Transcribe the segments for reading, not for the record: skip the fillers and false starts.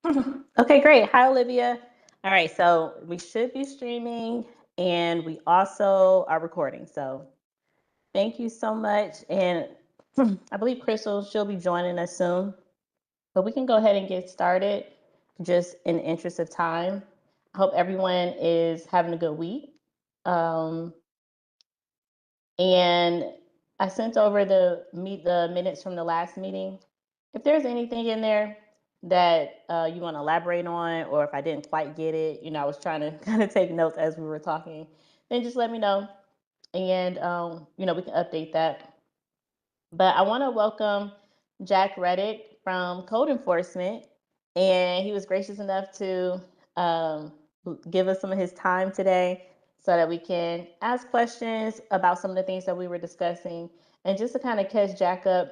Okay, great. Hi, Olivia. All right, so we should be streaming and we also are recording. So thank you so much. And I believe Crystal, she'll be joining us soon. But we can go ahead and get started just in the interest of time. I hope everyone is having a good week. Um, and I sent over the minutes from the last meeting. If there's anything in there that you want to elaborate on, or if I didn't quite get it, I was trying to kind of take notes as we were talking, then just let me know, and we can update that. But I want to welcome Jack Reddick from Code Enforcement, and he was gracious enough to um, give us some of his time today so that we can ask questions about some of the things that we were discussing. And just to kind of catch Jack up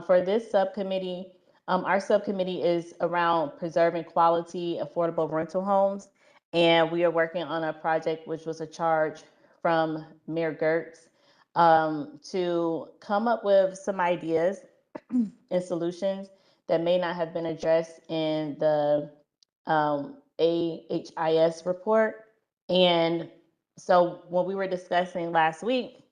for this subcommittee, our subcommittee is around preserving quality, affordable rental homes. And we are working on a project which was a charge from Mayor Gertz to come up with some ideas and solutions that may not have been addressed in the AHIS report. And so when we were discussing last week,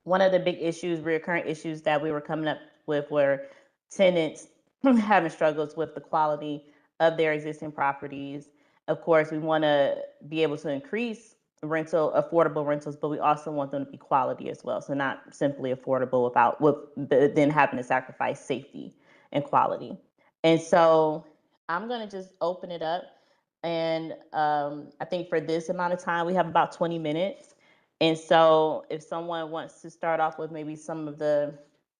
one of the big issues, recurrent issues that we were coming up with were tenants having struggles with the quality of their existing properties. Of course, we want to be able to increase affordable rentals, but we also want them to be quality as well. So not simply affordable then having to sacrifice safety and quality. And so I'm going to just open it up. And I think for this amount of time, we have about 20 minutes. And so if someone wants to start off with maybe some of the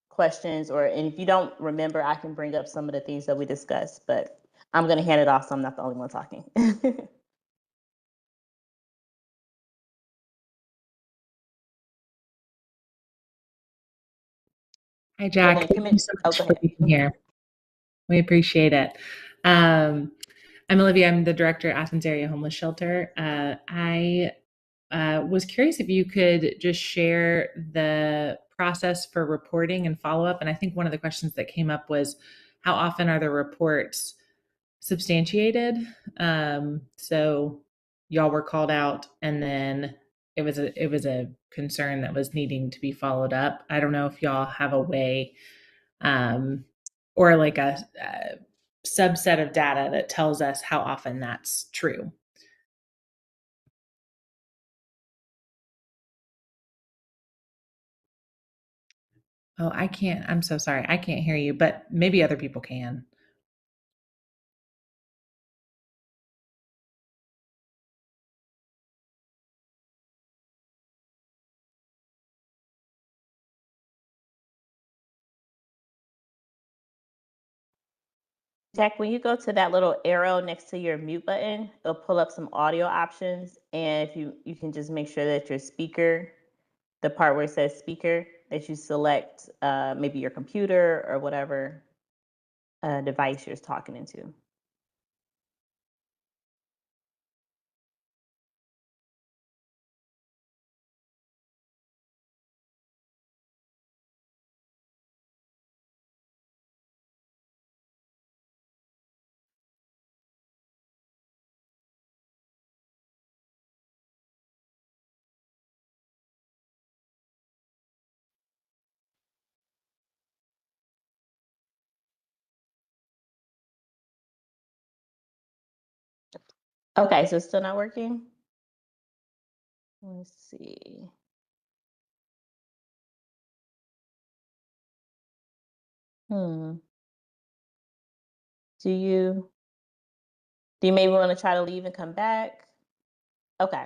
questions, and if you don't remember, I can bring up some of the things that we discussed, but I'm going to hand it off so I'm not the only one talking. Hi, Jack. Thank you so much for being here. We appreciate it. I'm Olivia. I'm the director at Athens Area Homeless Shelter. I was curious if you could just share the process for reporting and follow-up. And I think one of the questions that came up was, how often are the reports substantiated? So y'all were called out, and then it was a concern that was needing to be followed up. I don't know if y'all have a way or like a subset of data that tells us how often that's true. Oh, I'm so sorry. I can't hear you, but maybe other people can. Jack, when you go to that little arrow next to your mute button, it'll pull up some audio options. And if you can just make sure that your speaker, the part where it says speaker, that you select maybe your computer or whatever device you're talking into. Okay, so it's still not working? Let's see. Hmm. Do you maybe want to try to leave and come back? Okay.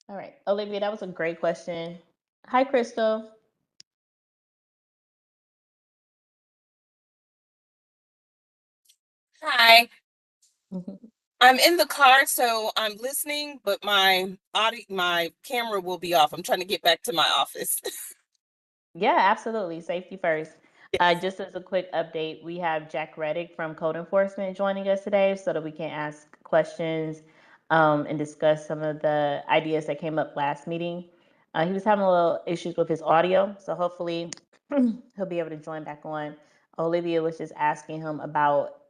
All right. Olivia, that was a great question. Hi, Crystal. Hi. I'm in the car, so I'm listening, but my camera will be off. I'm trying to get back to my office. Yeah, absolutely. Safety first. Just as a quick update, we have Jack Reddick from Code Enforcement joining us today so that we can ask questions and discuss some of the ideas that came up last meeting. He was having a little issues with his audio, so hopefully he'll be able to join back on. Olivia was just asking him about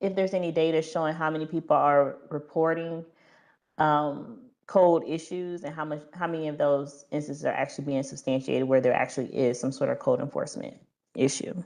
if there's any data showing how many people are reporting code issues and how many of those instances are actually being substantiated where there actually is some sort of code enforcement issue.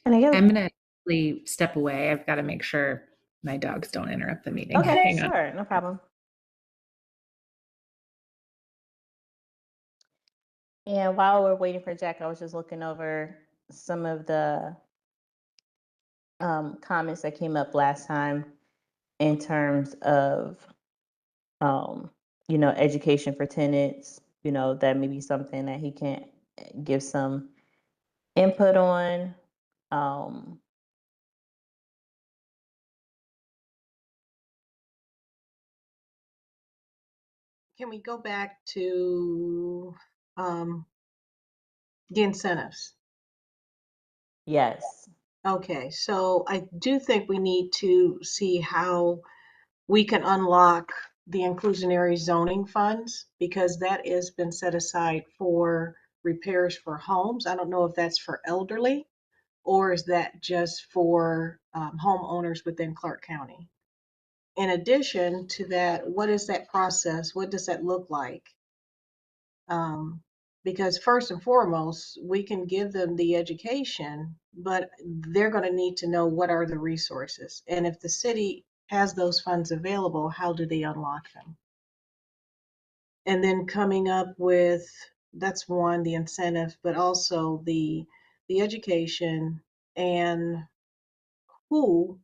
And I guess, I'm going to step away. I've got to make sure my dogs don't interrupt the meeting. okay, Hang on. sure, no problem. And while we're waiting for Jack, I was just looking over some of the comments that came up last time in terms of, education for tenants, that may be something that he can give some input on. Can we go back to the incentives? Yes. Okay, so I do think we need to see how we can unlock the inclusionary zoning funds, because that has been set aside for repairs for homes. I don't know if that's for elderly or is that just for homeowners within Clarke County. In addition to that, what is that process? What does that look like? Because first and foremost, we can give them the education, but they're going to need to know what are the resources. And if the city has those funds available, how do they unlock them? And then coming up with, that's one, the incentive, but also the education and who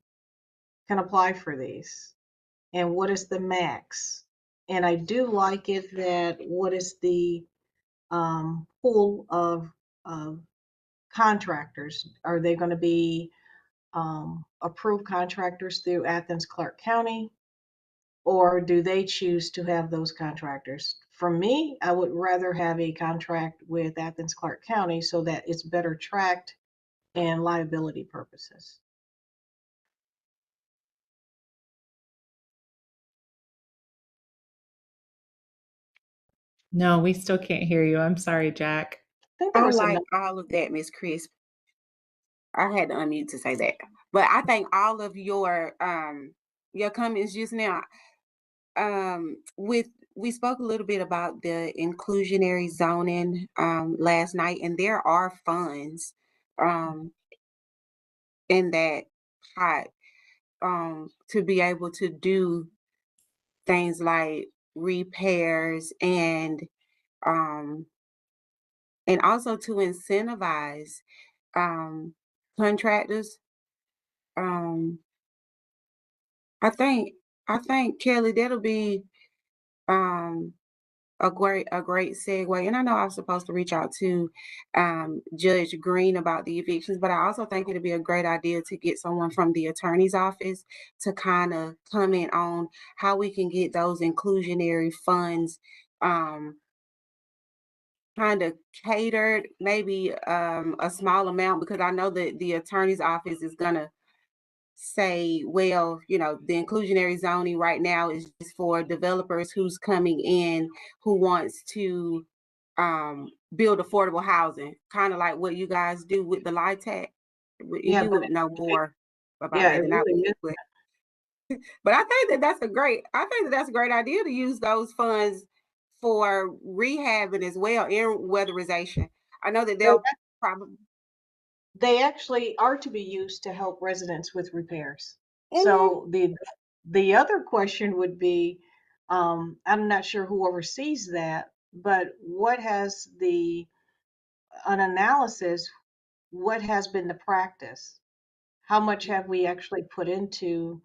can apply for these and what is the max. And I do like it that what is the pool of contractors? Are they going to be approved contractors through Athens-Clarke County, or do they choose to have those contractors? For me, I would rather have a contract with Athens-Clarke County so that it's better tracked and liability purposes. No, we still can't hear you. I'm sorry, Jack. I like all of that, Miss Chris. I had to unmute to say that. But I think all of your comments just now, we spoke a little bit about the inclusionary zoning last night, and there are funds in that pot to be able to do things like repairs and also to incentivize contractors. I think Kelly, that'll be a great segue. And I know I was supposed to reach out to Judge Green about the evictions, but I also think it'd be a great idea to get someone from the attorney's office to kind of comment on how we can get those inclusionary funds kind of catered, maybe a small amount, because I know that the attorney's office is gonna say, well, the inclusionary zoning right now is just for developers who's coming in who wants to build affordable housing, kind of like what you guys do with the LIHTC. Yeah, You would know more about yeah, that it than I really is. would. But I think that's a great idea to use those funds for rehabbing as well and weatherization. I know that they'll probably. They actually are to be used to help residents with repairs. Mhm. So the other question would be, I'm not sure who oversees that, but what has an analysis, what has been the practice? How much have we actually put into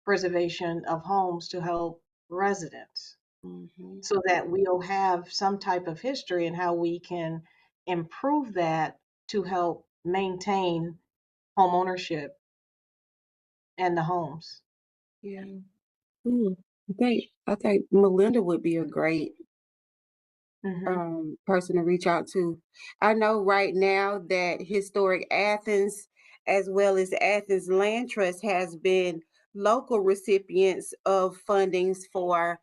preservation of homes to help residents? Mhm. so that we'll have some type of history and how we can improve that to help maintain home ownership and the homes. Yeah. Mm. I think Melinda would be a great person to reach out to. I know right now that Historic Athens, as well as Athens Land Trust, has been local recipients of fundings for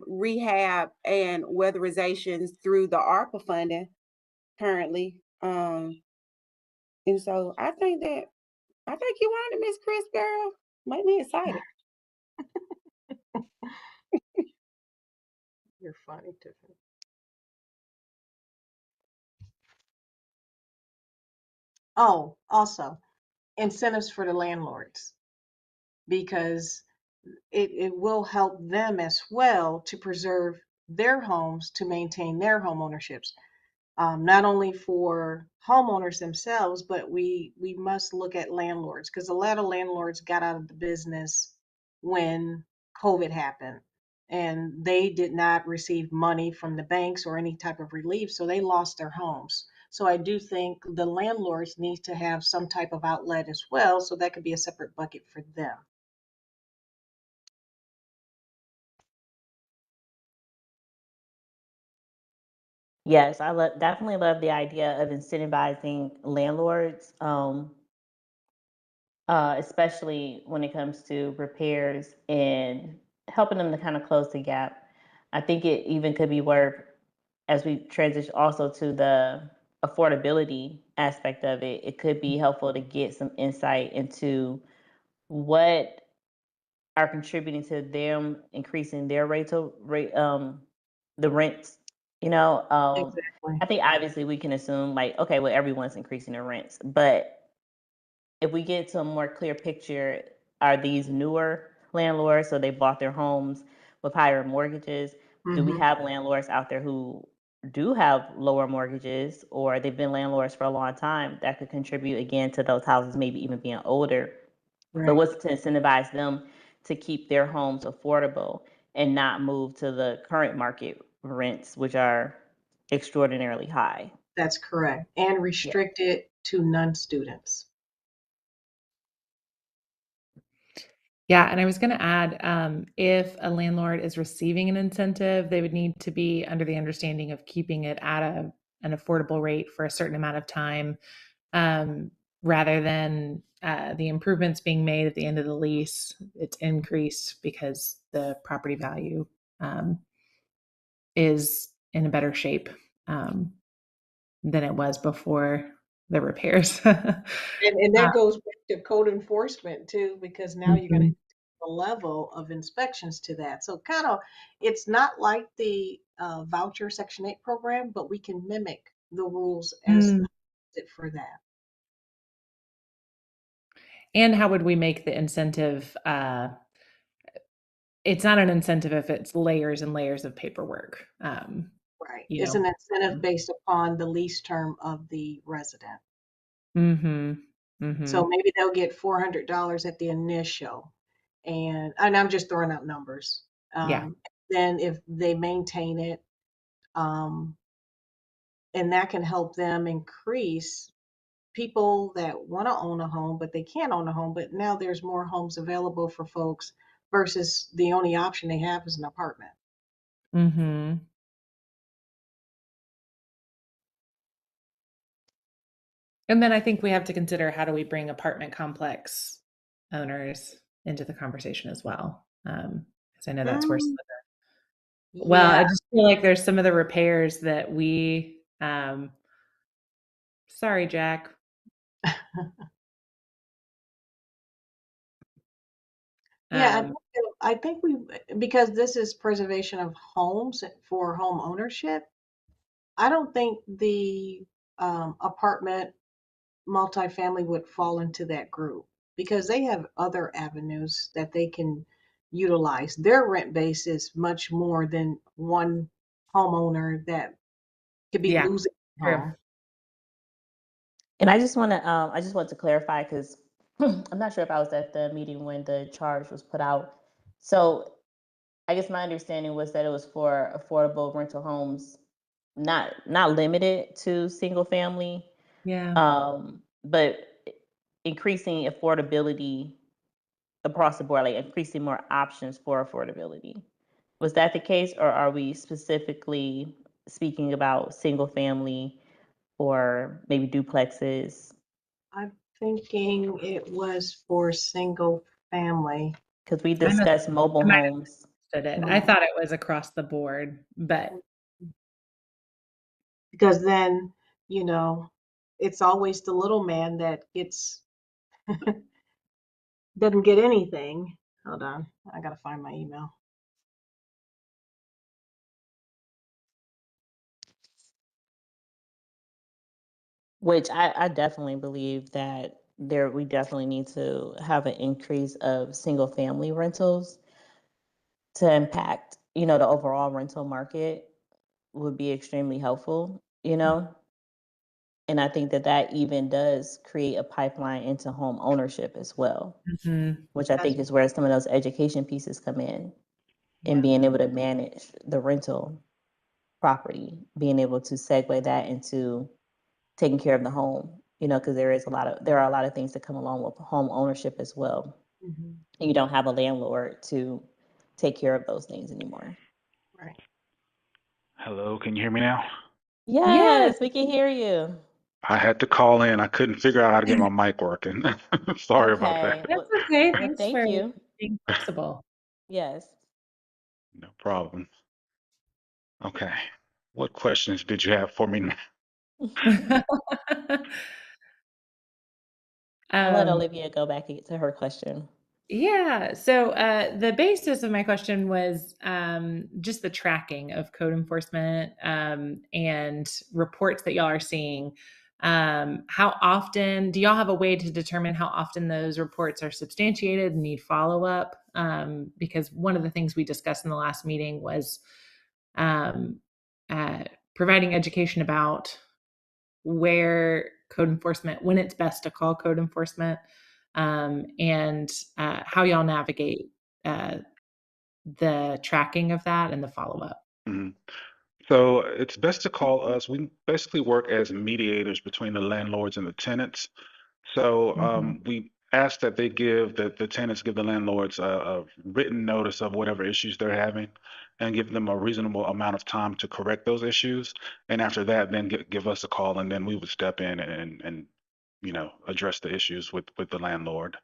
rehab and weatherizations through the ARPA funding currently. And so I think you wanted Miss Chris, girl. Make me excited. You're funny, Tiffany. Oh, also incentives for the landlords, because it will help them as well to preserve their homes, to maintain their home ownerships. Not only for homeowners themselves, but we must look at landlords, because a lot of landlords got out of the business when COVID happened, and they did not receive money from the banks or any type of relief, so they lost their homes. So I do think the landlords need to have some type of outlet as well, so that could be a separate bucket for them. Yes, definitely love the idea of incentivizing landlords, especially when it comes to repairs and helping them to kind of close the gap. I think it even could be worth, as we transition also to the affordability aspect of it, it could be helpful to get some insight into what are contributing to them increasing their the rents. You know, Exactly. I think obviously we can assume like, okay, well, everyone's increasing their rents, but if we get to a more clear picture, are these newer landlords, so they bought their homes with higher mortgages? Do we have landlords out there who do have lower mortgages, or they've been landlords for a long time that could contribute again to those houses maybe even being older? But Right. what's to incentivize them to keep their homes affordable and not move to the current market rents, which are extraordinarily high? That's correct. And Yeah. restrict it to non-students. Yeah, and I was going to add, if a landlord is receiving an incentive, they would need to be under the understanding of keeping it at an affordable rate for a certain amount of time, rather than the improvements being made at the end of the lease. It's increased because the property value is in a better shape than it was before the repairs. And that goes back to code enforcement too, because now you're going to Mhm. have a level of inspections to that. So kind of, it's not like the voucher Section 8 program, but we can mimic the rules as Mm. it for that. And how would we make the incentive? It's not an incentive if it's layers and layers of paperwork. Right. You It's know. an incentive based upon the lease term of the resident. Mm-hmm. So Mm-hmm. maybe they'll get $400 at the initial, and I'm just throwing out numbers. Yeah. Then if they maintain it, um, and that can help them increase people that want to own a home, but they can't own a home. But now there's more homes available for folks versus the only option they have is an apartment. Mm-hmm. And then I think we have to consider, how do we bring apartment complex owners into the conversation as well? Because I know that's where Mm, well, yeah. I just feel like there's some of the repairs that we sorry, Jack. Yeah, Um, I think because this is preservation of homes for home ownership, I don't think the apartment multifamily would fall into that group, because they have other avenues that they can utilize. Their rent base is much more than one homeowner that could be yeah, losing a true. home. And I just want to clarify because I'm not sure if I was at the meeting when the charge was put out. So I guess my understanding was that it was for affordable rental homes, not limited to single family, Yeah. but increasing affordability across the board, like increasing more options for affordability. Was that the case, or are we specifically speaking about single family or maybe duplexes? I'm thinking it was for single family. Because we I must discussed mobile I might have homes. understood it. I thought it was across the board, but Because then, it's always the little man that doesn't get anything. Hold on, I gotta find my email. Which I definitely believe that we definitely need to have an increase of single family rentals to impact, the overall rental market would be extremely helpful, and I think that that even does create a pipeline into home ownership as well, which I That's think is where some of those education pieces come in, and yeah. being able to manage the rental property, being able to segue that into taking care of the home, because there are a lot of things that come along with home ownership as well. hmm You don't have a landlord to take care of those things anymore. Right. Hello, can you hear me now? yes. Yes, we can hear you. I had to call in. I couldn't figure out how to get my mic working. Sorry about Okay. that. That's okay. Well, Thanks thank for you. being flexible. Yes. No problem. Okay. What questions did you have for me now? I'll let Um, Olivia go back to her question. yeah. So the basis of my question was just the tracking of code enforcement and reports that y'all are seeing. How often do y'all have a way to determine how often those reports are substantiated and need follow up? Because one of the things we discussed in the last meeting was um, uh, providing education about where code enforcement, when it's best to call code enforcement, and how y'all navigate uh, the tracking of that and the follow up. Mhm. So it's best to call us. We basically work as mediators between the landlords and the tenants. So we ask that the tenants give the landlords a written notice of whatever issues they're having and give them a reasonable amount of time to correct those issues. And after that, then give us a call, and then we would step in and address the issues with the landlord.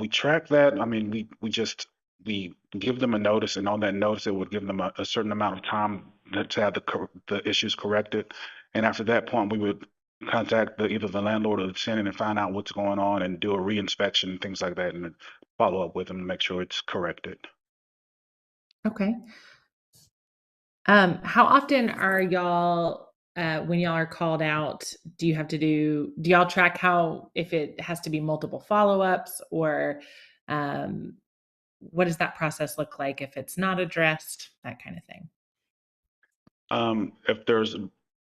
We track that. I mean, we give them a notice, and on that notice, it would give them a certain amount of time to have the issues corrected. And after that point, we would contact either the landlord or the tenant and find out what's going on and do a reinspection and things like that, and then follow up with them to make sure it's corrected. Okay. How often are y'all when y'all are called out? Do y'all track how if it has to be multiple follow ups or um, what does that process look like if it's not addressed? That kind of thing. If there's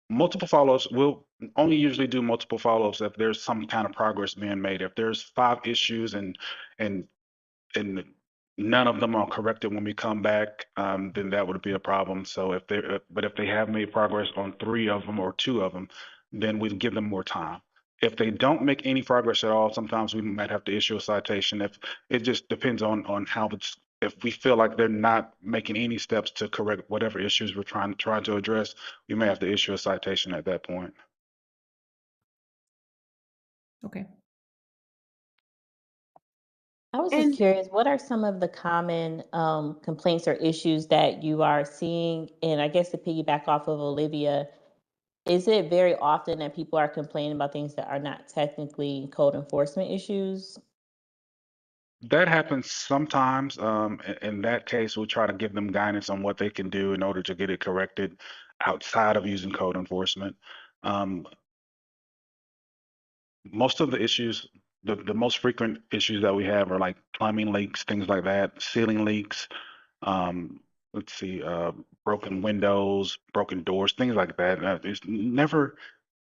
multiple follow-ups, we'll only usually do multiple follow-ups if there's some kind of progress being made. If there's 5 issues and and none of them are corrected when we come back, then that would be a problem. So but if they have made progress on 3 of them or 2 of them, then we give them more time. If they don't make any progress at all, sometimes we might have to issue a citation. If it just depends on how if we feel like they're not making any steps to correct whatever issues we're trying to address, we may have to issue a citation at that point. Okay. I was just And curious, what are some of the common complaints or issues that you are seeing? And I guess to piggyback off of Olivia, is it very often that people are complaining about things that are not technically code enforcement issues? That happens sometimes. In that case, we'll try to give them guidance on what they can do in order to get it corrected outside of using code enforcement. Um, Most of the issues, the most frequent issues that we have are like plumbing leaks, things like that, ceiling leaks, um, let's see, broken windows, broken doors, things like that. It's never,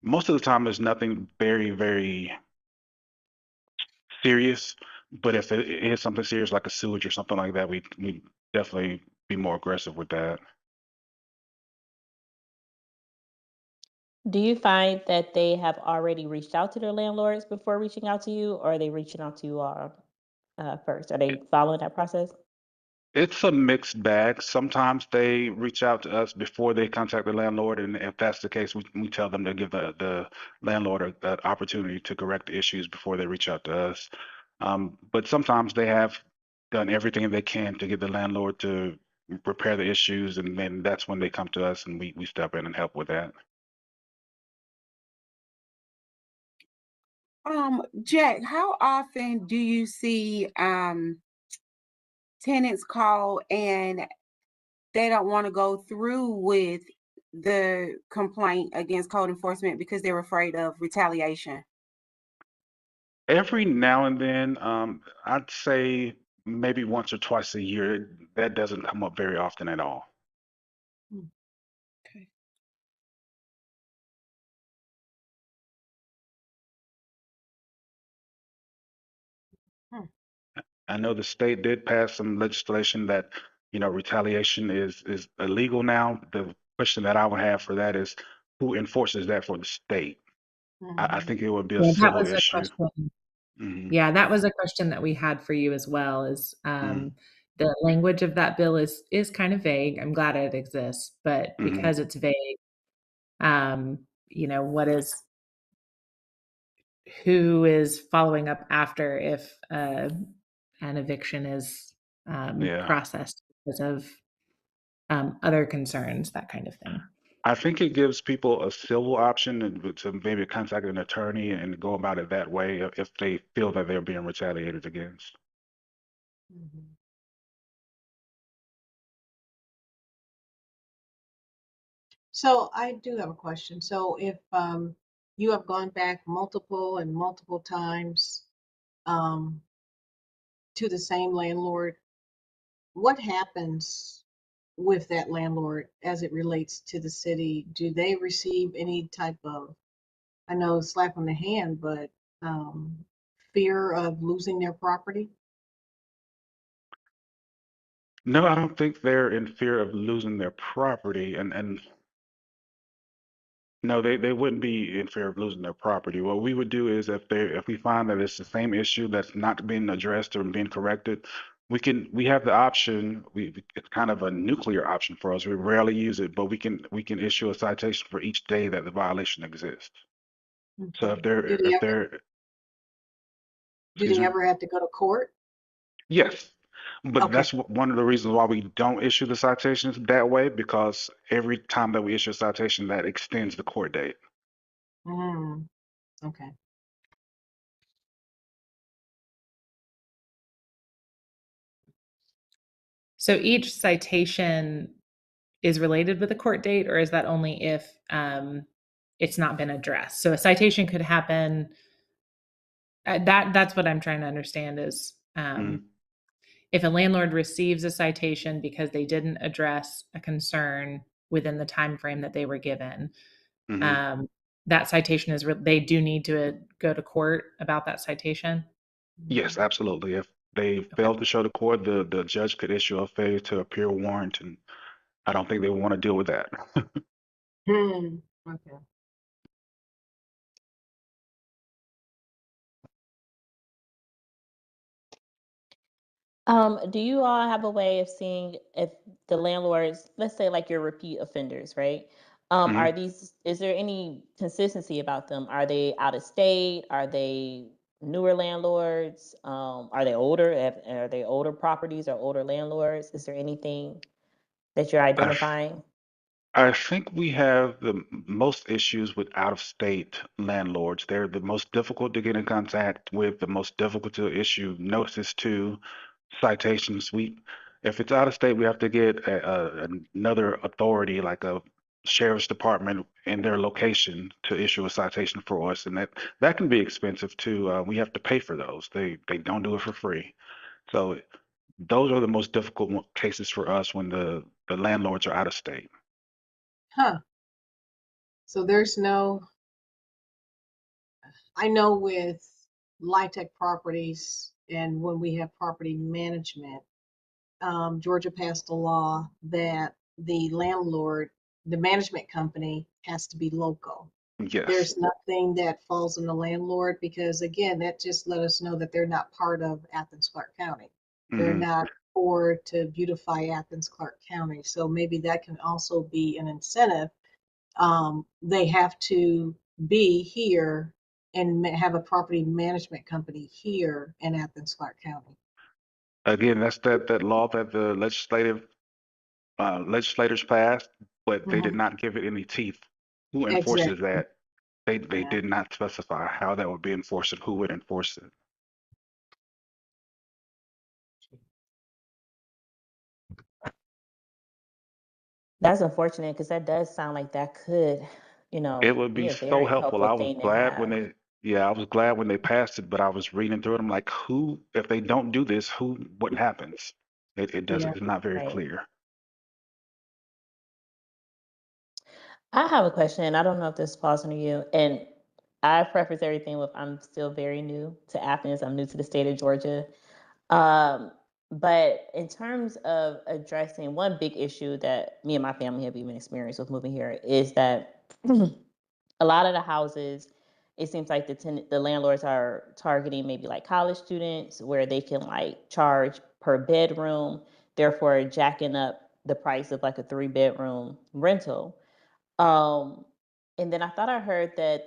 most of the time, there's nothing very, very serious. But if it is something serious like a sewage or something like that, we definitely be more aggressive with that. Do you find that they have already reached out to their landlords before reaching out to you, or are they reaching out to you all first? Are they following that process? It's a mixed bag. Sometimes they reach out to us before they contact the landlord, and if that's the case, we tell them to give the landlord an opportunity to correct the issues before they reach out to us. But sometimes they have done everything they can to get the landlord to repair the issues, and then that's when they come to us and we step in and help with that. Jack, how often do you see tenants call and they don't want to go through with the complaint against code enforcement because they're afraid of retaliation? Every now and then, I'd say maybe once or twice a year. That doesn't come up very often at all. Okay. I know the state did pass some legislation that, retaliation is illegal now. The question that I would have for that is who enforces that for the state? I think it would be a Yeah, that civil was a issue. question. Hmm. Yeah, that was a question that we had for you as well, is Hmm. the language of that bill is kind of vague. I'm glad it exists, but Hmm. because it's vague, what is who is following up after if an eviction is Yeah. processed because of other concerns, that kind of thing. I think it gives people a civil option to maybe contact an attorney and go about it that way if they feel that they're being retaliated against. Mhm. So I do have a question. So if you have gone back multiple and multiple times um, to the same landlord, what happens with that landlord as it relates to the city? Do they receive any type of, I know, slap on the hand, but um, fear of losing their property? No, I don't think they're in fear of losing their property, and no, they wouldn't be in fear of losing their property. What we would do is if we find that it's the same issue that's not being addressed or being corrected, we have the option. It's kind of a nuclear option for us. We rarely use it, but we can issue a citation for each day that the violation exists. So Okay. Do they if ever they're do excuse they me. ever have to go to court? Yes, but Okay. that's one of the reasons why we don't issue the citations that way, because every time that we issue a citation, that extends the court date. Mm, okay. So each citation is related with a court date, or is that only if it's not been addressed? So a citation could happen. That's what I'm trying to understand is Mm, if a landlord receives a citation because they didn't address a concern within the time frame that they were given, mhm. um, that citation they do need to go to court about that citation. Yes, absolutely. If they Okay. fail to show the court, the judge could issue a failure to appear warrant, and I don't think they want to deal with that. Hmm. Okay. Do you all have a way of seeing if the landlords, let's say like your repeat offenders, right? Mhm. Is there any consistency about them? Are they out of state? Are they newer landlords? Are they older? Are they older properties or older landlords? Is there anything that you're I th- identifying? I think we have the most issues with out-of-state landlords. They're the most difficult to get in contact with, the most difficult to issue notice to, citations. If it's out of state, we have to get another authority, like a sheriff's department in their location, to issue a citation for us, and that can be expensive too. We have to pay for those. They don't do it for free. So those are the most difficult cases for us when the landlords are out of state. Huh. So there's no, I know with LIHTC properties and when we have property management, Georgia passed a law that the landlord, the management company, has to be local. Yes. There's nothing that falls on the landlord because, again, that just let us know that they're not part of Athens-Clarke County. They're not for to beautify Athens-Clarke County. So maybe that can also be an incentive. They have to be here and have a property management company here in Athens-Clarke County. Again, that's that law that the legislators passed, but they did not give it any teeth. Who enforces Exactly. that? They Yeah. did not specify how that would be enforced and who would enforce it. That's unfortunate because that does sound like that could, It would be be a so very helpful. helpful I was thing to glad when have. they, yeah, I was glad when they passed it, but I was reading through it. I'm like, who, if they don't do this, what happens? It doesn't, Yeah. it's not very Right. clear. I have a question. I don't know if this falls under you. And I preface everything with I'm still very new to Athens. I'm new to the state of Georgia. Um, but in terms of addressing one big issue that me and my family have even experienced with moving here is that a lot of the houses, it seems like the landlords are targeting maybe like college students where they can like charge per bedroom, therefore jacking up the price of like a 3-bedroom rental. Um, and then I thought I heard that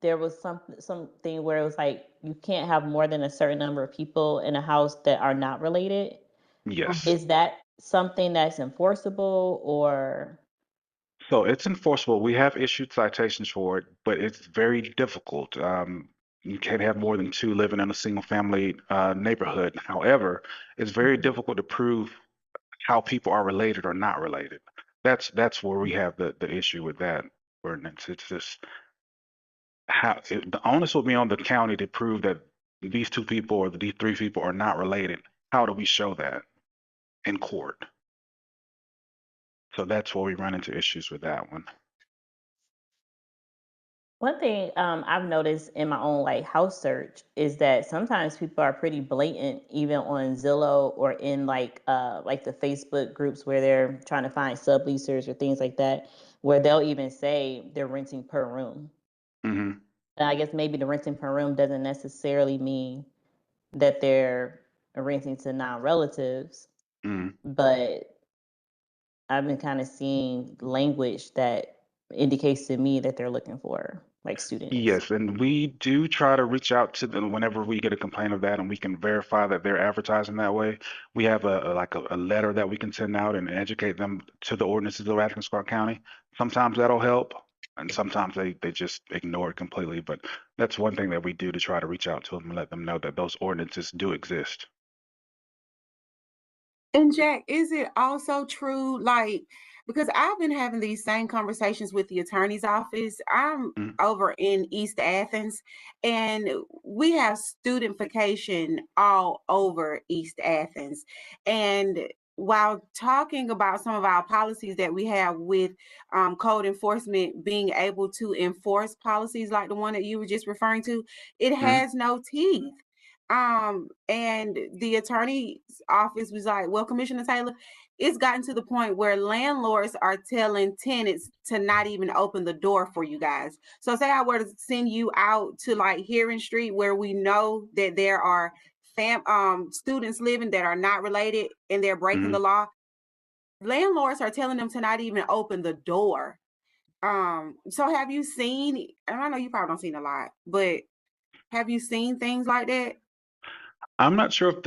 there was something where it was like you can't have more than a certain number of people in a house that are not related. Yes. Is that something that's enforceable or? So it's enforceable. We have issued citations for it, but it's very difficult. You can't have more than two living in a single family neighborhood. However, it's very difficult to prove how people are related or not related. That's where we have the issue with that ordinance. It's just the onus will be on the county to prove that these two people or these three people are not related. How do we show that in court? So that's where we run into issues with that one. One thing I've noticed in my own like house search is that sometimes people are pretty blatant, even on Zillow or in like the Facebook groups where they're trying to find subleasers or things like that, where they'll even say they're renting per room. Mm-hmm. And I guess maybe the renting per room doesn't necessarily mean that they're renting to non-relatives, Mm-hmm. but I've been kind of seeing language that indicates to me that they're looking for like students. Yes, and we do try to reach out to them whenever we get a complaint of that, and we can verify that they're advertising that way. We have a letter that we can send out and educate them to the ordinances of Athens-Clarke County. Sometimes that'll help, and sometimes they just ignore it completely. But that's one thing that we do to try to reach out to them and let them know that those ordinances do exist. And Jack, is it also true, like, because I've been having these same conversations with the attorney's office. I'm Mm, over in East Athens, and we have studentification all over East Athens. And while talking about some of our policies that we have with code enforcement being able to enforce policies like the one that you were just referring to, it mm, has no teeth. And the attorney's office was like, well, Commissioner Taylor, it's gotten to the point where landlords are telling tenants to not even open the door for you guys. So say I were to send you out to like Hearing Street where we know that there are students living that are not related and they're breaking the mm. law. Landlords are telling them to not even open the door. So have you seen, and I know you probably don't seen a lot, but have you seen things like that? I'm not sure if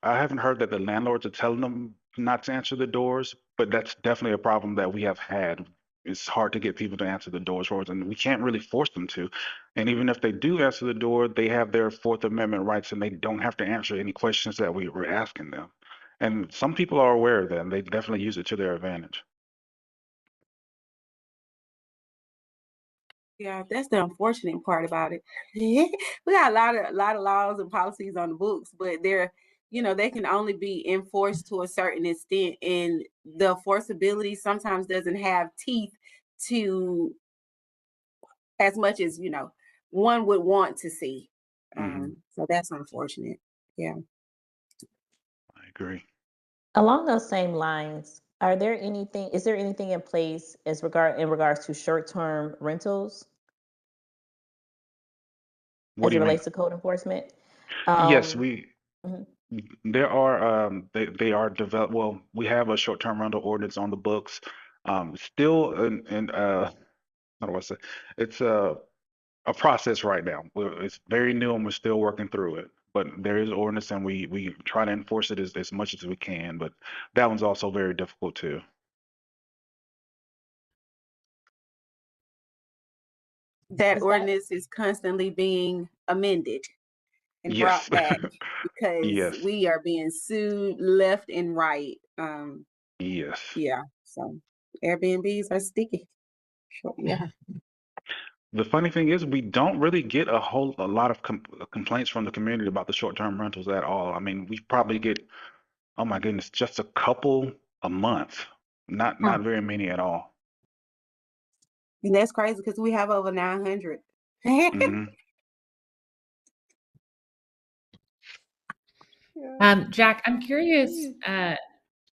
I haven't heard that the landlords are telling them not to answer the doors, but that's definitely a problem that we have had. It's hard to get people to answer the doors for us, and we can't really force them to. And even if they do answer the door, they have their Fourth Amendment rights, and they don't have to answer any questions that we were asking them. And some people are aware of that, and they definitely use it to their advantage. Yeah, that's the unfortunate part about it. We got a lot of laws and policies on the books, but they can only be enforced to a certain extent, and the enforceability sometimes doesn't have teeth to as much as one would want to see. Hmm. So that's unfortunate. Yeah. I agree. Along those same lines, is there anything in place in regards to short-term rentals What as do it you mean? relates to code enforcement? Yes, Um, we mhm. there are they are developed. Well, we have a short-term rental ordinance on the books. Still in how do I say? It's a process right now. It's very new and we're still working through it. But there is ordinance and we try to enforce it as much as we can. But that one's also very difficult too. That Is that ordinance is constantly being amended and Yes. brought back because Yes. we are being sued left and right. Yes. Yeah, so Airbnbs are sticky. Sure, yeah. The funny thing is we don't really get a lot of complaints from the community about the short-term rentals at all. I mean, we probably get, oh my goodness, just a couple a month. Not very many at all. And that's crazy because we have over 900. Hmm. Jack, I'm curious.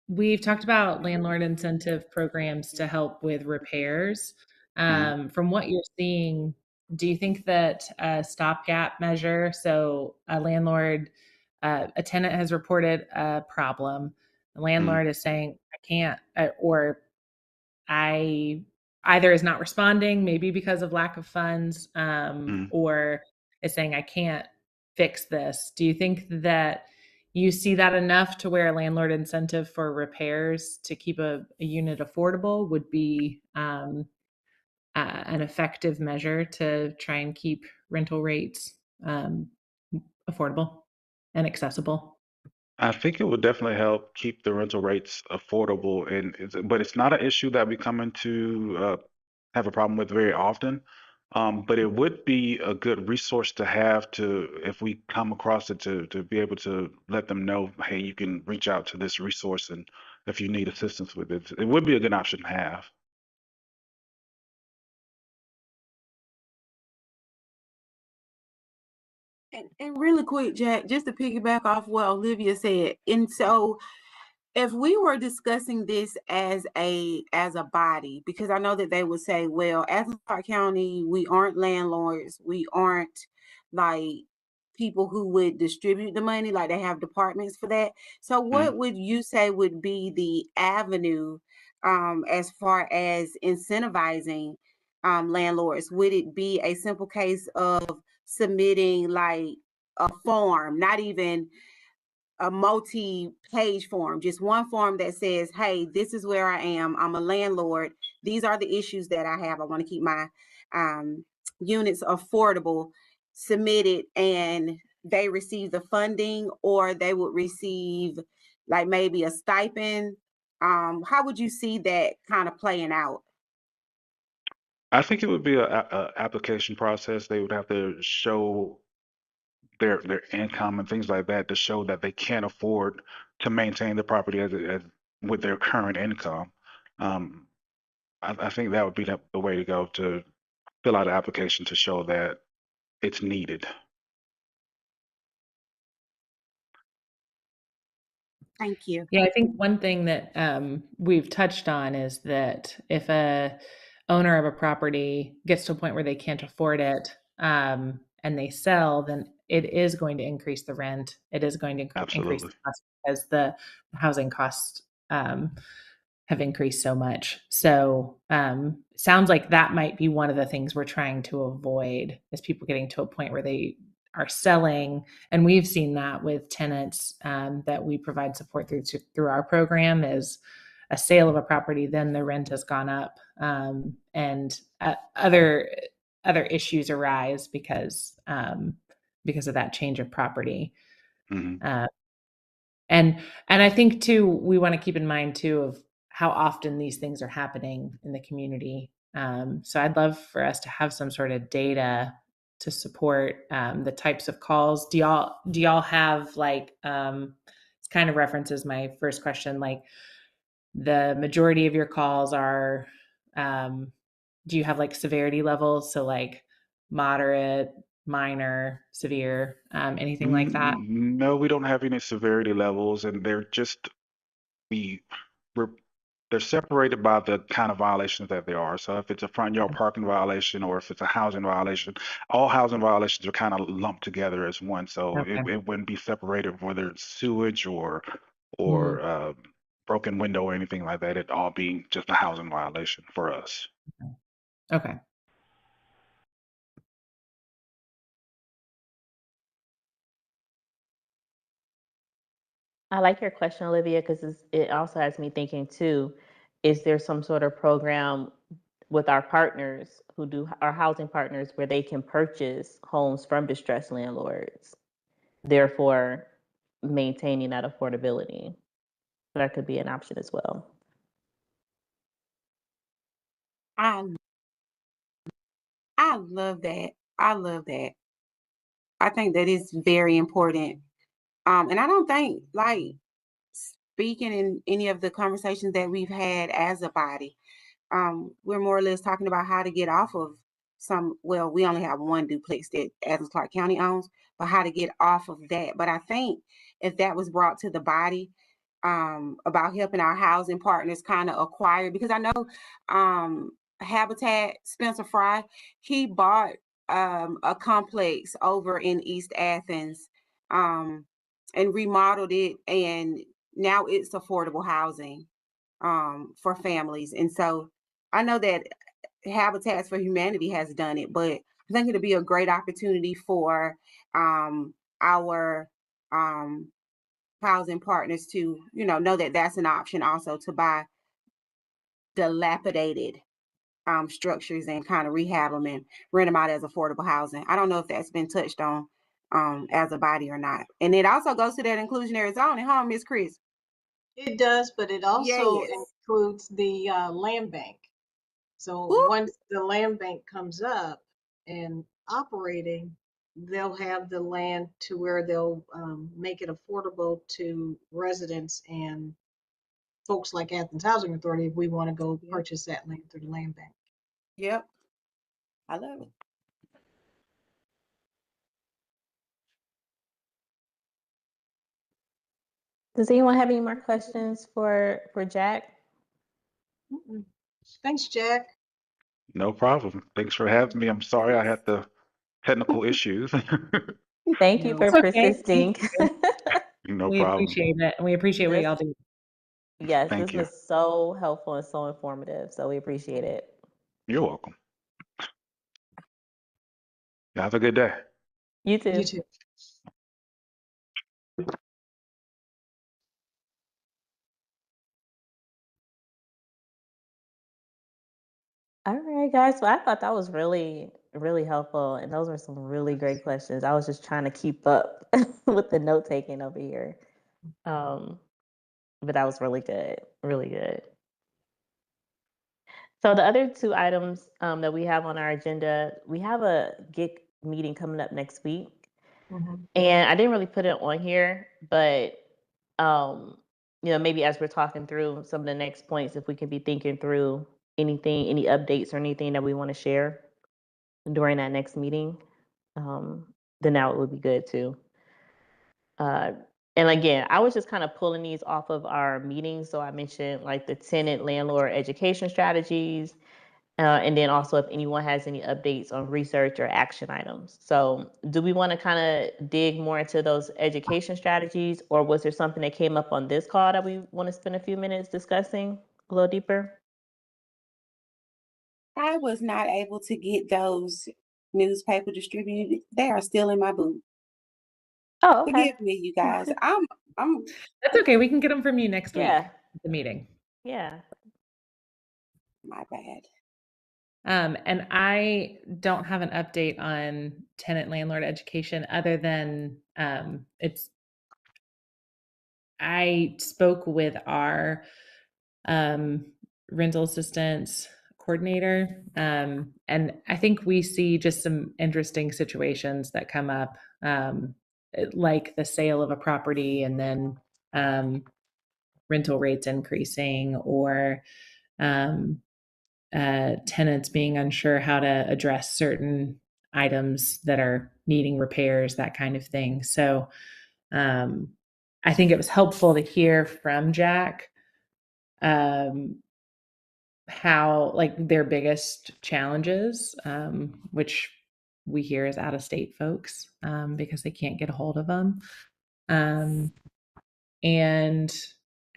We've talked about landlord incentive programs to help with repairs. Hmm. From what you're seeing, do you think that a stopgap measure, so a tenant has reported a problem, the Hmm. landlord is saying, I can't, or I either is not responding, maybe because of lack of funds, Hmm. or is saying, I can't fix this. Do you think that you see that enough to where a landlord incentive for repairs to keep a unit affordable would be an effective measure to try and keep rental rates affordable and accessible? I think it would definitely help keep the rental rates affordable, and but it's not an issue that we come into have a problem with very often. But it would be a good resource to have to, if we come across it, to be able to let them know, hey, you can reach out to this resource, and if you need assistance with it, it would be a good option to have. And really quick, Jack, just to piggyback off what Olivia said. And so if we were discussing this as a body, because I know that they would say, well, Athens-Clarke County, we aren't landlords, we aren't like people who would distribute the money, like they have departments for that. So what Mm. would you say would be the avenue as far as incentivizing landlords? Would it be a simple case of submitting like a form, not even a multi-page form, just one form that says, hey, this is where I am. I'm a landlord. These are the issues that I have. I want to keep my units affordable. Submit it, and they receive the funding, or they would receive like maybe a stipend. How would you see that kind of playing out? I think it would be a application process. They would have to show their income and things like that to show that they can't afford to maintain the property as with their current income. Um, I think that would be the way to go to fill out an application to show that it's needed. Thank you. Yeah, I think one thing that we've touched on is that if a owner of a property gets to a point where they can't afford it and they sell, then it is going to increase the rent. It is going to increase Absolutely. the cost because the housing costs have increased so much. So sounds like that might be one of the things we're trying to avoid is people getting to a point where they are selling, and we've seen that with tenants that we provide support through our program is a sale of a property, then the rent has gone up, and other issues arise because of that change of property. Hmm. Uh, and I think too, we want to keep in mind too of how often these things are happening in the community. So I'd love for us to have some sort of data to support the types of calls. Do y'all have like it's kind of references my first question, like the majority of your calls are do you have like severity levels? So like moderate, minor, severe, anything like that? No, we don't have any severity levels, and they're just they're separated by the kind of violations that they are. So if it's a front yard parking violation or if it's a housing violation, all housing violations are kind of lumped together as one. So it wouldn't be separated whether it's sewage or broken window or anything like that. It all being just a housing violation for us. Okay. I like your question, Olivia, because it also has me thinking too, is there some sort of program with our partners who do our housing partners where they can purchase homes from distressed landlords, therefore maintaining that affordability? That could be an option as well. I love that. I love that. I think that is very important. And I don't think, like, speaking in any of the conversations that we've had as a body, we're more or less talking about how to get off of well, we only have one duplex that Athens-Clarke County owns, but how to get off of that. But I think if that was brought to the body, about helping our housing partners kind of acquire, because I know Habitat, Spencer Fry, he bought a complex over in East Athens and remodeled it, and now it's affordable housing for families. And so I know that Habitats for Humanity has done it, but I think it'll be a great opportunity for our housing partners to, know that that's an option also, to buy dilapidated structures and kind of rehab them and rent them out as affordable housing. I don't know if that's been touched on as a body or not. And it also goes to that inclusionary zoning, huh, Ms. Chris? It does, but it also Yes. includes the land bank. So Ooh. once the land bank comes up and operating, they'll have the land to where they'll make it affordable to residents and folks like Athens Housing Authority if we want to go purchase that land through the land bank. Yep. I love it. Does anyone have any more questions for Jack? Thanks, Jack. No problem. Thanks for having me. I'm sorry I had the technical issues. Thank you for It's okay. persisting. No We problem. appreciate it, and we appreciate what y'all do. Yes, Thank this you. was so helpful and so informative. So we appreciate it. You're welcome. Have a good day. You too. You too. All right, guys. Well, I thought that was really, really helpful. And those were some really great questions. I was just trying to keep up with the note taking over here. But that was really good. Really good. So the other two items that we have on our agenda, we have a GICH meeting coming up next week. And I didn't really put it on here, but maybe as we're talking through some of the next points, if we can be thinking through anything, any updates or anything that we want to share during that next meeting, then that would be good too. And again, I was just kind of pulling these off of our meetings. So I mentioned like the tenant landlord education strategies, and then also if anyone has any updates on research or action items. So do we want to kind of dig more into those education strategies, or was there something that came up on this call that we want to spend a few minutes discussing a little deeper? I was not able to get those newspaper distributed. They are still in my boot. Oh, okay. Forgive me, you guys. I'm That's okay. We can get them from you next week Yeah. at the meeting. Yeah. My bad. And I don't have an update on tenant landlord education other than I spoke with our rental assistance coordinator, and I think we see just some interesting situations that come up, like the sale of a property and then rental rates increasing, or tenants being unsure how to address certain items that are needing repairs, that kind of thing. So I think it was helpful to hear from Jack how, like, their biggest challenges, which we hear is out-of-state folks, because they can't get a hold of them. And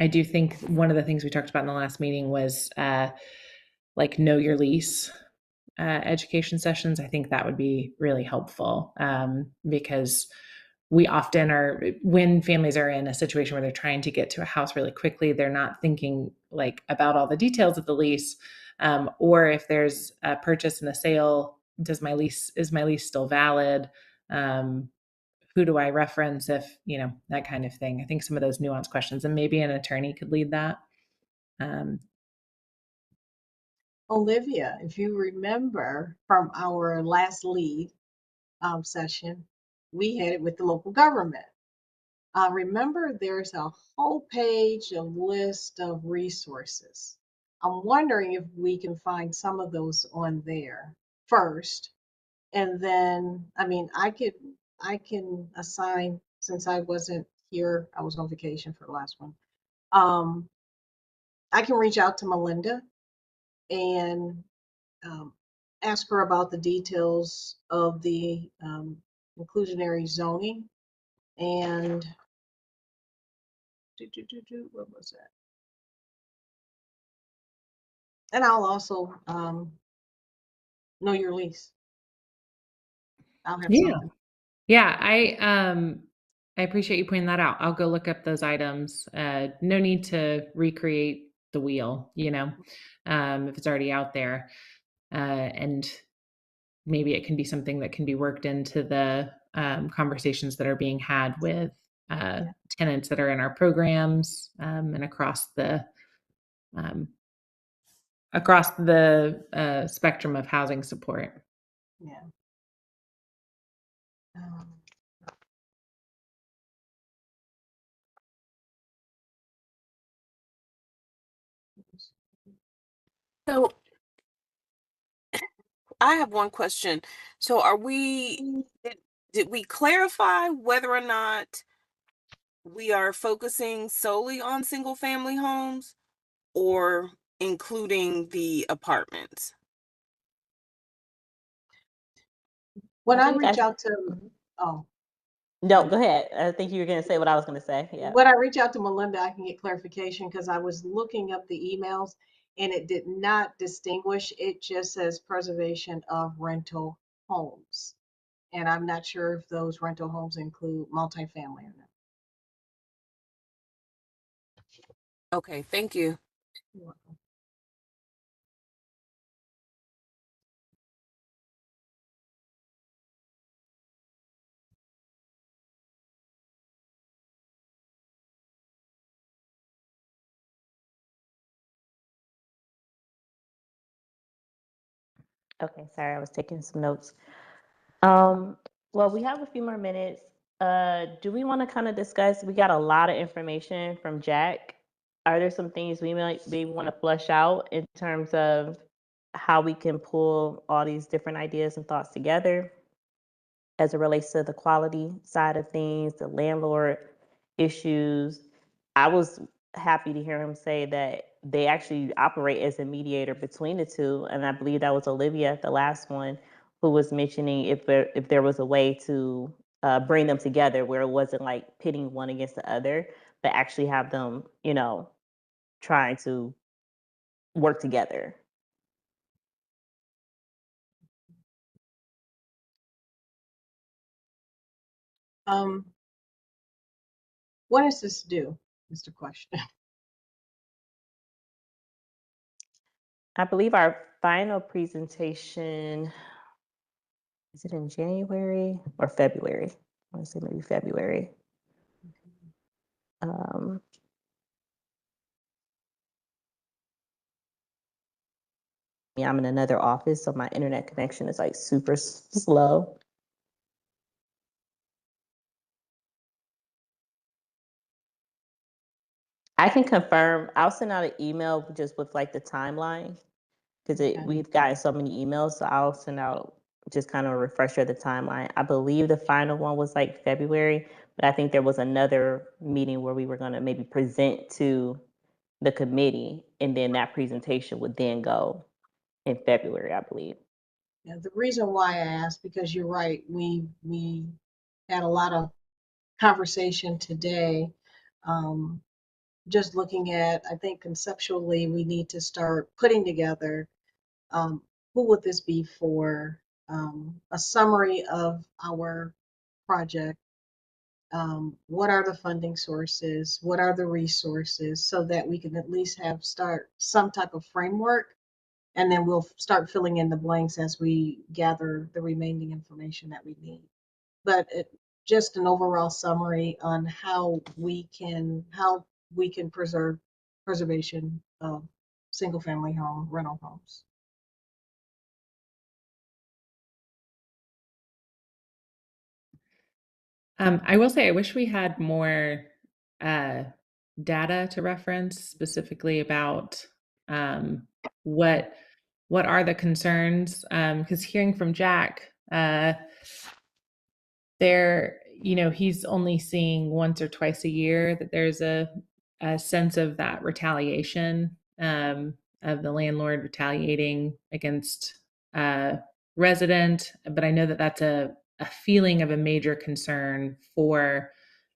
I do think one of the things we talked about in the last meeting was like know your lease education sessions. I think that would be really helpful, because we often are, when families are in a situation where they're trying to get to a house really quickly, they're not thinking like about all the details of the lease, or if there's a purchase and a sale, is my lease still valid? Who do I reference, if, that kind of thing. I think some of those nuanced questions, and maybe an attorney could lead that. Olivia, if you remember from our last lead session, we had it with the local government. Remember, there's a whole page, a list of resources. I'm wondering if we can find some of those on there first. And then, I mean, I can assign, since I wasn't here, I was on vacation for the last one. I can reach out to Melinda and ask her about the details of the inclusionary zoning. And what was that? And I'll also know your lease. I'll have something. Yeah, I appreciate you pointing that out. I'll go look up those items. No need to recreate the wheel, if it's already out there. And maybe it can be something that can be worked into the conversations that are being had with tenants that are in our programs, and across the spectrum of housing support. Yeah. So I have one question. So did we clarify whether or not we are focusing solely on single family homes or including the apartments? When I reach out to, no, go ahead. I think you were going to say what I was going to say. Yeah. When I reach out to Melinda, I can get clarification, because I was looking up the emails and it did not distinguish. It just says preservation of rental homes. And I'm not sure if those rental homes include multifamily or not. Okay, thank you. You're welcome. Okay, sorry, I was taking some notes. Well, we have a few more minutes. Do we want to kind of discuss? We got a lot of information from Jack. Are there some things we might want to flush out in terms of how we can pull all these different ideas and thoughts together as it relates to the quality side of things, the landlord issues? I was happy to hear him say that they actually operate as a mediator between the two, and I believe that was Olivia at the last one who was mentioning if there was a way to bring them together where it wasn't like pitting one against the other, but actually have them, trying to work together. When is this due, Mr. Question? I believe our final presentation, is it in January or February? I want to say maybe February. Yeah, I'm in another office, so my internet connection is like super slow. I can confirm. I'll send out an email just with like the timeline, because we've gotten so many emails. So I'll send out just kind of a refresher of the timeline. I believe the final one was like February, but I think there was another meeting where we were going to maybe present to the committee, and then that presentation would then go in February, I believe. Yeah, the reason why I asked, because you're right, we had a lot of conversation today. Just looking at, I think conceptually, we need to start putting together who would this be for, a summary of our project. What are the funding sources? What are the resources, so that we can at least start some type of framework, and then we'll start filling in the blanks as we gather the remaining information that we need. But just an overall summary on how we can preservation of single family home rental homes. I will say I wish we had more data to reference specifically about what are the concerns. Because hearing from Jack, he's only seeing once or twice a year that there's a sense of that retaliation, of the landlord retaliating against a resident. But I know that that's a feeling of a major concern for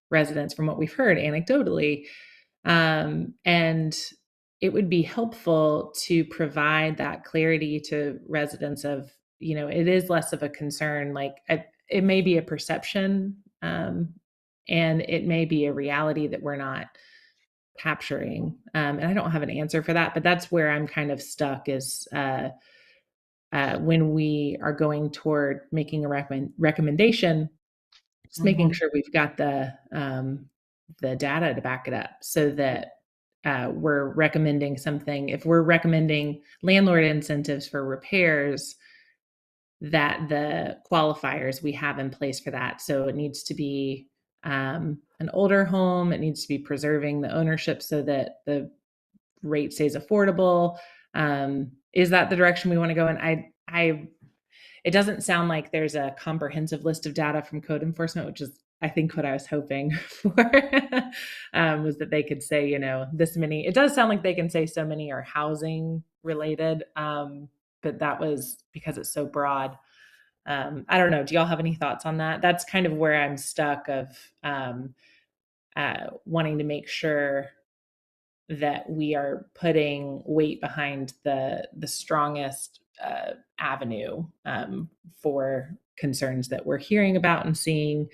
residents from what we've heard anecdotally. And it would be helpful to provide that clarity to residents of, it is less of a concern. Like it may be a perception, and it may be a reality that we're not capturing. And I don't have an answer for that, but that's where I'm kind of stuck is when we are going toward making a recommendation, just making sure we've got the data to back it up, so that we're recommending something. If we're recommending landlord incentives for repairs, that the qualifiers we have in place for that. So it needs to be an older home. It needs to be preserving the ownership so that the rate stays affordable. Is that the direction we want to go in? It doesn't sound like there's a comprehensive list of data from code enforcement, which is, I think, what I was hoping for, was that they could say, this many. It does sound like they can say so many are housing related, but that was because it's so broad. I don't know. Do y'all have any thoughts on that? That's kind of where I'm stuck of wanting to make sure that we are putting weight behind the strongest avenue for concerns that we're hearing about and seeing,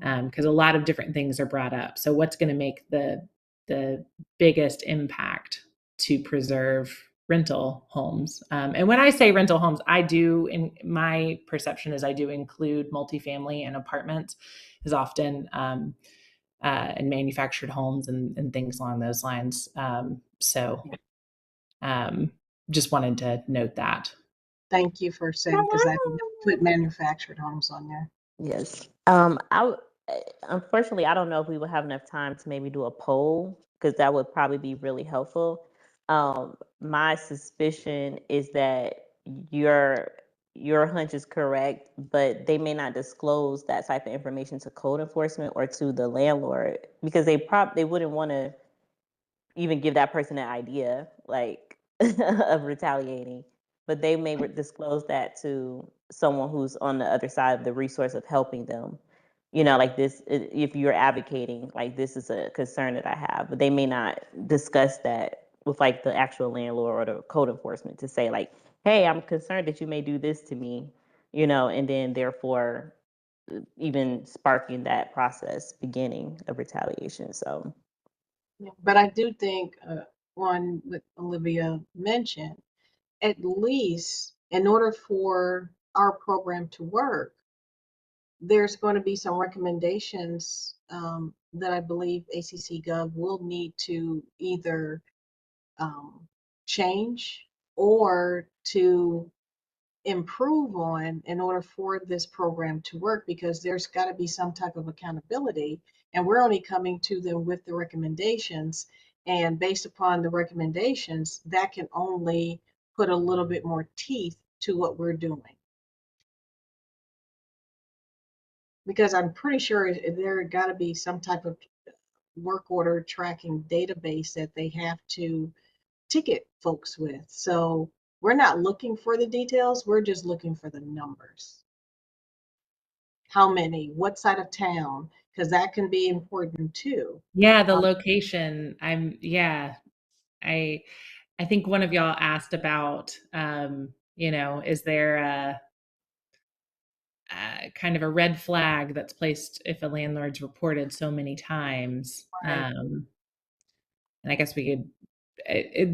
because a lot of different things are brought up. So what's going to make the biggest impact to preserve rental homes? And when I say rental homes, in my perception is I do include multifamily and apartments is often, and manufactured homes and things along those lines. Just wanted to note that. Thank you for saying, because I put manufactured homes on there. Yes. Unfortunately, I don't know if we will have enough time to maybe do a poll, because that would probably be really helpful. My suspicion is that your hunch is correct, but they may not disclose that type of information to code enforcement or to the landlord, because they wouldn't want to even give that person an idea like of retaliating, but they may disclose that to someone who's on the other side of the resource of helping them. Like this, if you're advocating, like, this is a concern that I have, but they may not discuss that with like the actual landlord or the code enforcement to say like, hey, I'm concerned that you may do this to me, and then therefore even sparking that process beginning of retaliation. So But I do think one what Olivia mentioned, at least in order for our program to work, there's going to be some recommendations that I believe ACC Gov will need to either change or to improve on in order for this program to work, because there's got to be some type of accountability, and we're only coming to them with the recommendations, and based upon the recommendations, that can only put a little bit more teeth to what we're doing. Because I'm pretty sure there got to be some type of work order tracking database that they have to ticket folks with. So we're not looking for the details, we're just looking for the numbers. How many, what side of town, because that can be important too. Yeah, the location. I think one of y'all asked about, is there a kind of a red flag that's placed if a landlord's reported so many times. Right. And I guess we could,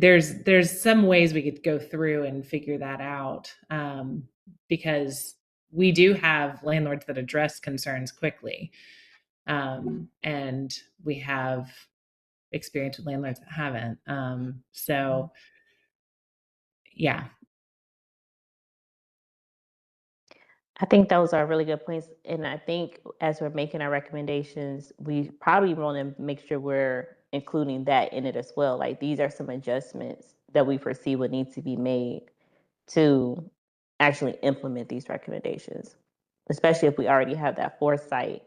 there's some ways we could go through and figure that out, because we do have landlords that address concerns quickly. And we have experience with landlords that haven't. So yeah. I think those are really good points. And I think as we're making our recommendations, we probably want to make sure we're including that in it as well. Like these are some adjustments that we foresee would need to be made to actually implement these recommendations, especially if we already have that foresight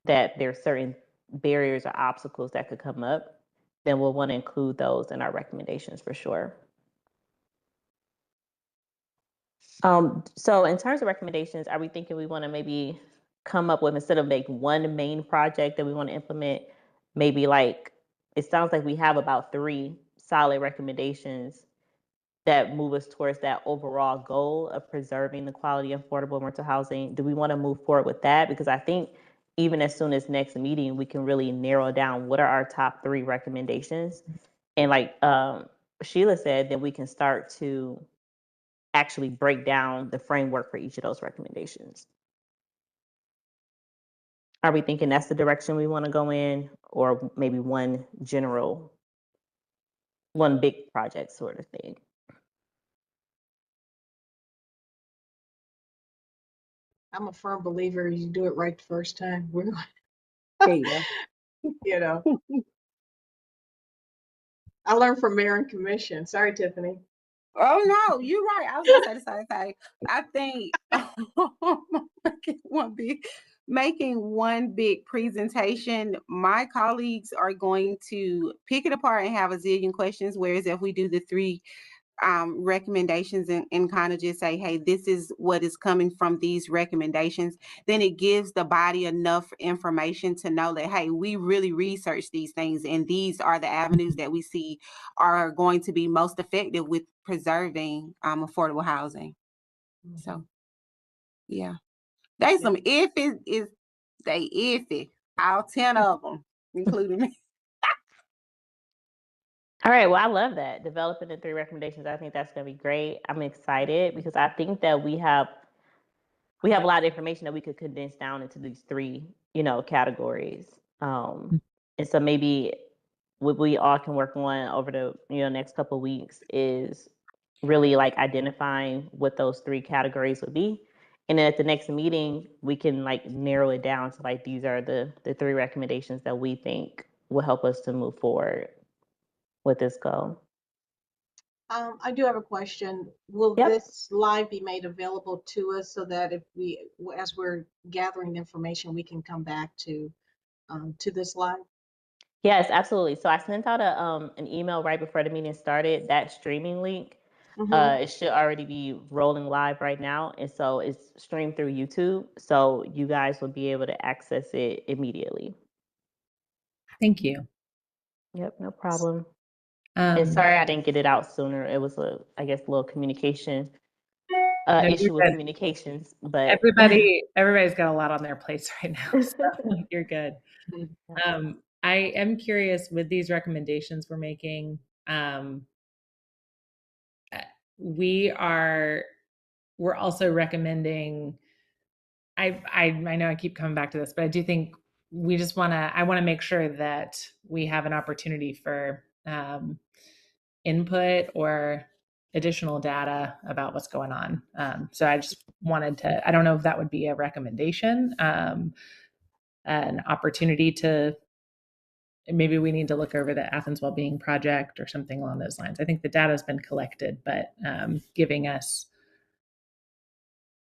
that there are certain barriers or obstacles that could come up, then we'll want to include those in our recommendations for sure. So in terms of recommendations, are we thinking we want to maybe come up with, instead of make one main project that we want to implement, maybe like, it sounds like we have about 3 solid recommendations that move us towards that overall goal of preserving the quality of affordable rental housing. Do we want to move forward with that? Because I think even as soon as next meeting, we can really narrow down what are our top 3 recommendations. And like Sheila said, then we can start to actually break down the framework for each of those recommendations. Are we thinking that's the direction we want to go in, or maybe one big project sort of thing? I'm a firm believer you do it right the first time. We're Yeah. you know. I learned from mayor and commission. Sorry, Tiffany. Oh no, you're right. I was gonna say the same thing. I think making one big presentation, my colleagues are going to pick it apart and have a zillion questions. Whereas if we do the 3 recommendations and kind of just say, hey, this is what is coming from these recommendations, then it gives the body enough information to know that, hey, we really researched these things and these are the avenues that we see are going to be most effective with preserving affordable housing. So yeah, they some iffy, they iffy, all 10 of them, including me. All right, well, I love that. Developing the 3 recommendations, I think that's going to be great. I'm excited because I think that we have a lot of information that we could condense down into these 3, categories. And so maybe what we all can work on over the, next couple of weeks is really like identifying what those 3 categories would be. And then at the next meeting, we can like narrow it down to like, these are the 3 recommendations that we think will help us to move forward with this goal. I do have a question. Will this live be made available to us so that as we're gathering information, we can come back to this live? Yes, absolutely. So I sent out an email right before the meeting started. That streaming link, it should already be rolling live right now, and so it's streamed through YouTube. So you guys will be able to access it immediately. Thank you. Yep, no problem. And sorry I didn't get it out sooner. It was a little communication issue with communications, but everybody's got a lot on their plates right now, so you're good. I am curious with these recommendations we're making. We're also recommending. I know I keep coming back to this, but I do think we just I want to make sure that we have an opportunity for input or additional data about what's going on. So I just wanted to, I don't know if that would be a recommendation, an opportunity to, maybe we need to look over the Athens Wellbeing Project or something along those lines. I think the data has been collected, but giving us,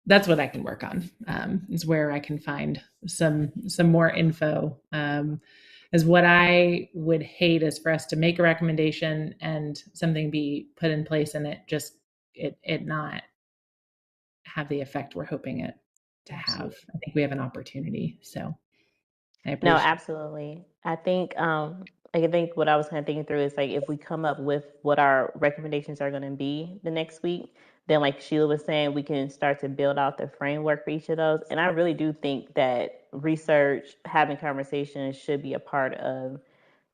that's what I can work on, is where I can find some more info. Is what I would hate is for us to make a recommendation and something be put in place and it not have the effect we're hoping it to have. I think we have an opportunity. So I appreciate No, absolutely. I think what I was kind of thinking through is like if we come up with what our recommendations are going to be the next week, then like Sheila was saying, we can start to build out the framework for each of those. And I really do think that research, having conversations should be a part of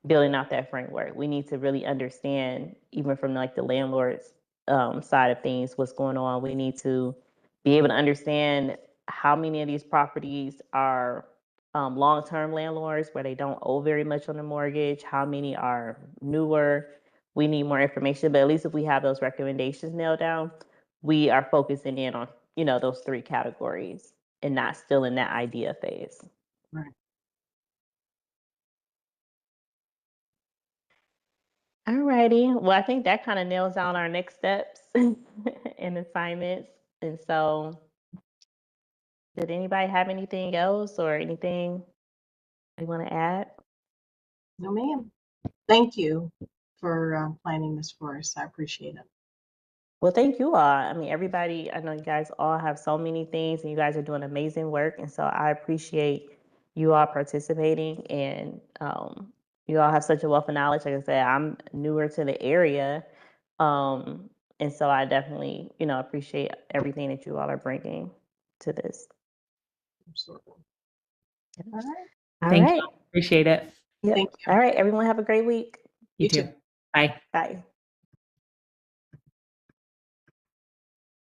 building out that framework. We need to really understand, even from like the landlord's side of things, what's going on. We need to be able to understand how many of these properties are long-term landlords where they don't owe very much on the mortgage, how many are newer. We need more information, but at least if we have those recommendations nailed down, we are focusing in on, those 3 categories and not still in that idea phase. Right. All righty. Well, I think that kind of nails down our next steps and assignments. And so, did anybody have anything else or anything they want to add? No, ma'am. Thank you for planning this for us. I appreciate it. Well, thank you all. I mean, everybody, I know you guys all have so many things and you guys are doing amazing work. And so I appreciate you all participating and you all have such a wealth of knowledge. Like I said, I'm newer to the area. And so I definitely, appreciate everything that you all are bringing to this. Absolutely. All right. All Thank right. you. Appreciate it. Yep. Thank you. All right. Everyone have a great week. You too. Bye. Bye.